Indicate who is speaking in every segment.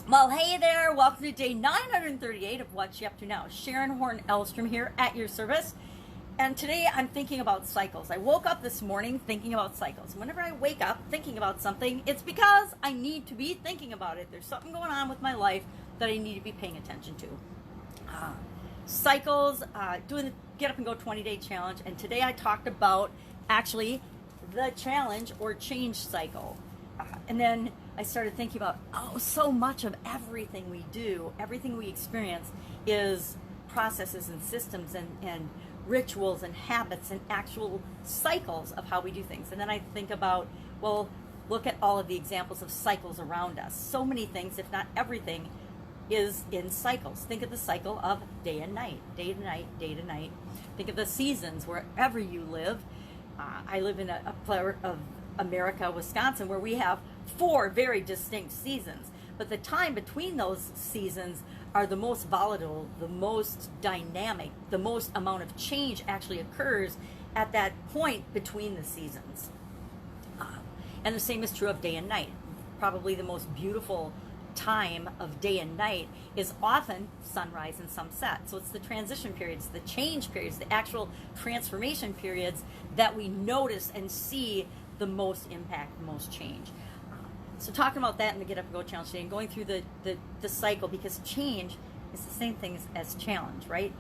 Speaker 1: Well, hey there. Welcome to day 938 of What You Up To Now. Sharon Horne-Ellstrom here at your service. And today I'm thinking about cycles. I woke up this morning thinking about cycles. Whenever I wake up thinking about something, it's because I need to be thinking about it. There's something going on with my life that I need to be paying attention to. Cycles, doing the Get Up and Go 20-day challenge. And today I talked about actually the challenge or change cycle. And then I started thinking about, so much of everything we do, everything we experience is processes and systems and rituals and habits and actual cycles of how we do things. And then I think about, well, look at all of the examples of cycles around us. So many things, if not everything, is in cycles. Think of the cycle of day and night, day to night, day to night. Think of the seasons wherever you live. I live in a part of America, Wisconsin, where we have 4 very distinct seasons. But the time between those seasons are the most volatile, the most dynamic, the most amount of change actually occurs at that point between the seasons. And the same is true of day and night. Probably the most beautiful time of day and night is often sunrise and sunset. So it's the transition periods, the change periods, the actual transformation periods that we notice and see the most impact, the most change. So talking about that in the Get Up and Go Challenge today and going through the cycle, because change is the same thing as challenge, right?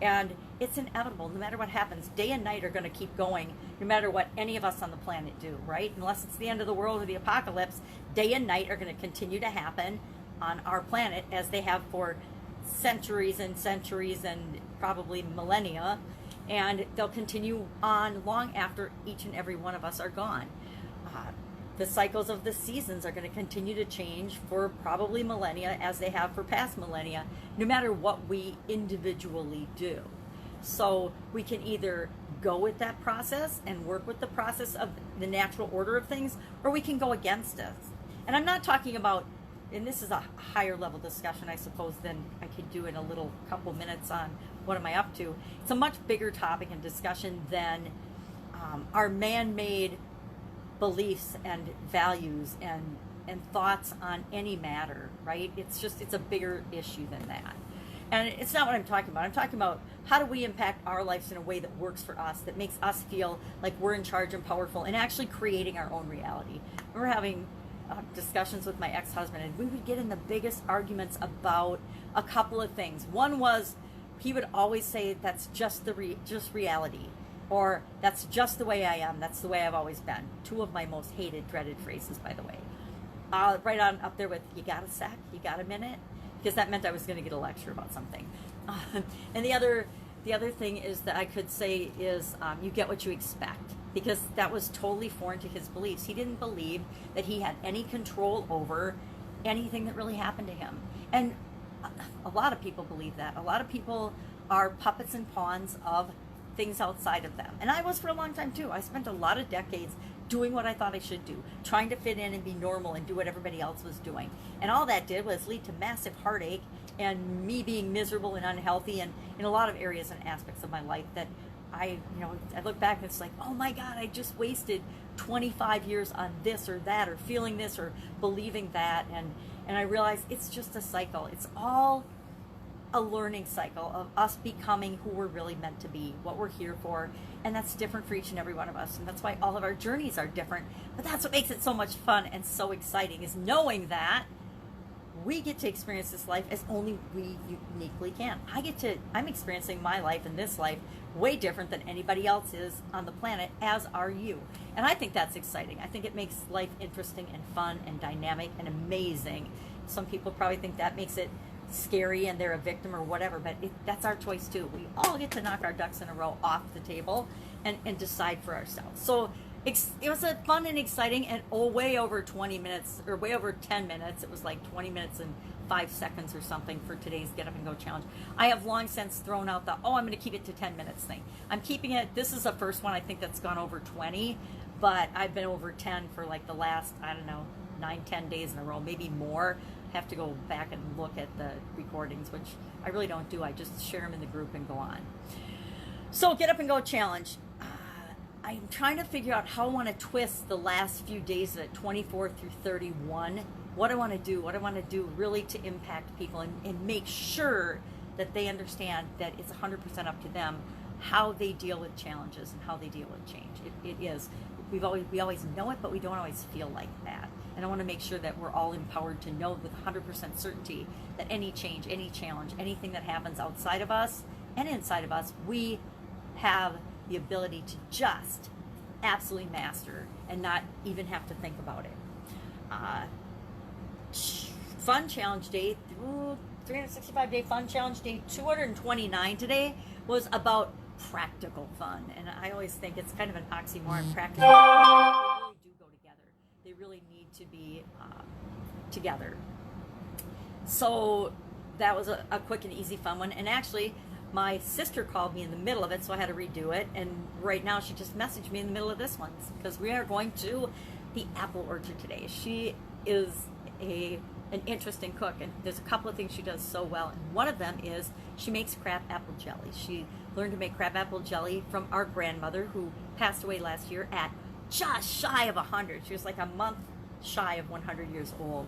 Speaker 1: And it's inevitable. No matter what happens, day and night are going to keep going no matter what any of us on the planet do, right? Unless it's the end of the world or the apocalypse, day and night are going to continue to happen on our planet as they have for centuries and centuries and probably millennia. And they'll continue on long after each and every one of us are gone. The cycles of the seasons are going to continue to change for probably millennia as they have for past millennia, no matter what we individually do. So we can either go with that process and work with the process of the natural order of things, or we can go against it. And I'm not talking about, and this is a higher level discussion, I suppose, than I could do in a little couple minutes on what am I up to. It's a much bigger topic and discussion than our man-made beliefs and values and thoughts on any matter, right? It's a bigger issue than that. And it's not what I'm talking about. I'm talking about how do we impact our lives in a way that works for us, that makes us feel like we're in charge and powerful and actually creating our own reality. We're having discussions with my ex-husband, and we would get in the biggest arguments about a couple of things. One was he would always say, that's just just reality, or that's just the way I am, that's the way I've always been. 2 of my most hated, dreaded phrases, by the way. Right on up there with, you got a sec, you got a minute, because that meant I was going to get a lecture about something. And the other thing is that I could say is, you get what you expect, because that was totally foreign to his beliefs. He didn't believe that he had any control over anything that really happened to him. And a lot of people believe that. A lot of people are puppets and pawns of things outside of them. And I was for a long time too. I spent a lot of decades doing what I thought I should do, trying to fit in and be normal and do what everybody else was doing. And all that did was lead to massive heartache and me being miserable and unhealthy, and in a lot of areas and aspects of my life that I look back and it's like, oh my God, I just wasted 25 years on this or that, or feeling this or believing that. And I realized it's just a cycle. It's all a learning cycle of us becoming who we're really meant to be, what we're here for, and that's different for each and every one of us, and that's why all of our journeys are different. But that's what makes it so much fun and so exciting, is knowing that we get to experience this life as only we uniquely can. I'm experiencing my life in this life way different than anybody else is on the planet, as are you. And I think that's exciting. I think it makes life interesting and fun and dynamic and amazing. Some people probably think that makes it scary and they're a victim or whatever, but that's our choice too. We all get to knock our ducks in a row off the table and decide for ourselves. So it was a fun and exciting, and way over 20 minutes, or way over 10 minutes. It was like 20 minutes and 5 seconds or something for today's Get Up and Go Challenge. I have long since thrown out the, I'm going to keep it to 10 minutes thing. I'm keeping it. This is the first one I think that's gone over 20, but I've been over 10 for like the last, 9-10 days in a row, maybe more. Have to go back and look at the recordings, which I really don't do. I just share them in the group and go on. So Get Up and Go Challenge. I'm trying to figure out how I want to twist the last few days of it, 24 through 31, what I want to do, really to impact people and make sure that they understand that it's 100% up to them how they deal with challenges and how they deal with change. It is. We always know it, but we don't always feel like that. And I want to make sure that we're all empowered to know with 100% certainty that any change, any challenge, anything that happens outside of us and inside of us, we have the ability to just absolutely master and not even have to think about it. Fun challenge day, 365-day fun challenge day 229 today was about practical fun. And I always think it's kind of an oxymoron. Practical fun, they really do go together. They really need to be together. So that was a quick and easy fun one. And actually, my sister called me in the middle of it, so I had to redo it. And right now, she just messaged me in the middle of this one because we are going to the apple orchard today. She is an interesting cook, and there's a couple of things she does so well. And one of them is she makes crab apple jelly. She learned to make crab apple jelly from our grandmother, who passed away last year at just shy of 100. She was like a month shy of 100 years old.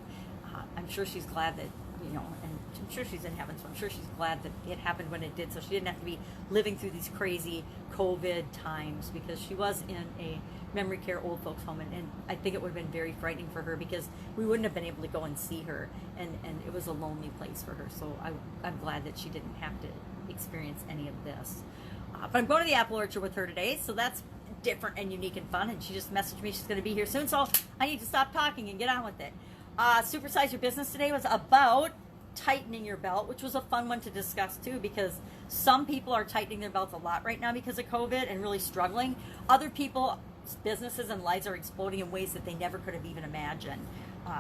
Speaker 1: I'm sure she's glad that, and I'm sure she's in heaven, so I'm sure she's glad that it happened when it did, so she didn't have to be living through these crazy COVID times, because she was in a memory care old folks home, and I think it would have been very frightening for her, because we wouldn't have been able to go and see her, and it was a lonely place for her. So I'm glad that she didn't have to experience any of this. But I'm going to the apple orchard with her today, so that's different and unique and fun. And she just messaged me she's going to be here soon, so I need to stop talking and get on with it. Supersize Your Business today was about tightening your belt, which was a fun one to discuss too, because some people are tightening their belts a lot right now because of COVID and really struggling. Other people, businesses and lives are exploding in ways that they never could have even imagined.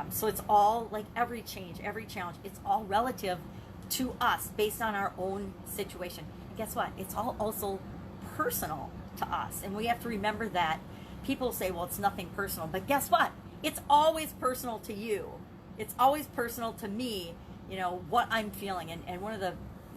Speaker 1: So it's all like every change, every challenge, it's all relative to us based on our own situation. And guess what? It's all also personal to us. And we have to remember that. People say, well, it's nothing personal. But guess what? It's always personal to you. It's always personal to me, what I'm feeling. And one of the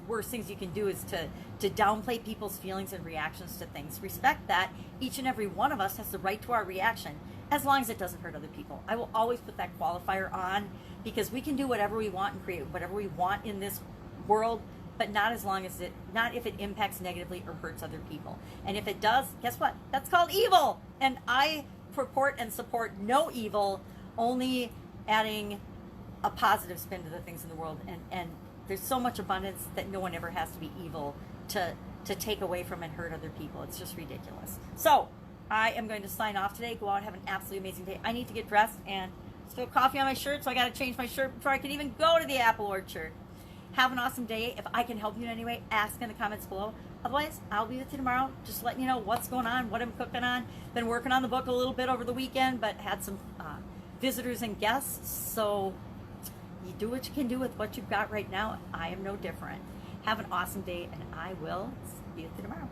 Speaker 1: worst things you can do is to downplay people's feelings and reactions to things. Respect that each and every one of us has the right to our reaction, as long as it doesn't hurt other people. I will always put that qualifier on, because we can do whatever we want and create whatever we want in this world, but not if it impacts negatively or hurts other people. And if it does, guess what? That's called evil. And I purport and support no evil, only adding a positive spin to the things in the world. And there's so much abundance that no one ever has to be evil to take away from and hurt other people. It's just ridiculous. So I am going to sign off today. Go out and have an absolutely amazing day. I need to get dressed and spill coffee on my shirt, so I got to change my shirt before I can even go to the apple orchard. Have an awesome day. If I can help you in any way, ask in the comments below. Otherwise, I'll be with you tomorrow, just letting you know what's going on, what I'm cooking on. Been working on the book a little bit over the weekend, but had some visitors and guests. So you do what you can do with what you've got right now. I am no different. Have an awesome day, and I will see you tomorrow.